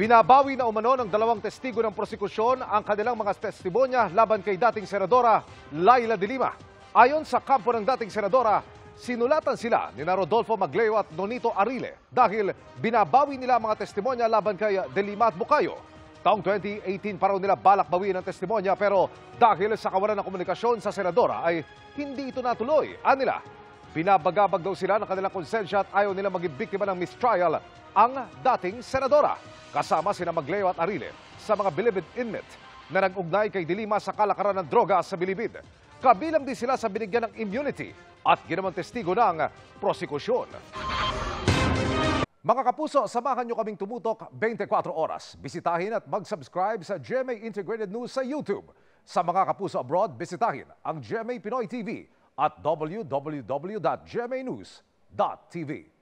Binabawi na umano ng dalawang testigo ng prosekusyon ang kanilang mga testimonya laban kay dating Senadora Laila de Lima. Ayon sa kampo ng dating Senadora, sinulatan sila ni Rodolfo Magleo at Nonito Arile dahil binabawi nila ang mga testimonya laban kay de Lima at Bucayo. Taong 2018 pa raw nila balak bawiin ang testimonya pero dahil sa kawalan ng komunikasyon sa Senadora ay hindi ito natuloy. Anila, binabagabag daw sila ng kanilang konsensya at ayaw nila maging biktima ng mistrial ang dating Senadora. Kasama sina Magleo at Arile sa mga bilibid inmate na nag-ugnay kay de Lima sa kalakaran ng droga sa bilibid. Kabilang din sila sa binigyan ng immunity at ginawang testigo ng prosekusyon. Mga kapuso, samahan nyo kaming tumutok 24 oras. Bisitahin at mag-subscribe sa GMA Integrated News sa YouTube. Sa mga kapuso abroad, bisitahin ang GMA Pinoy TV at www.gmanews.tv.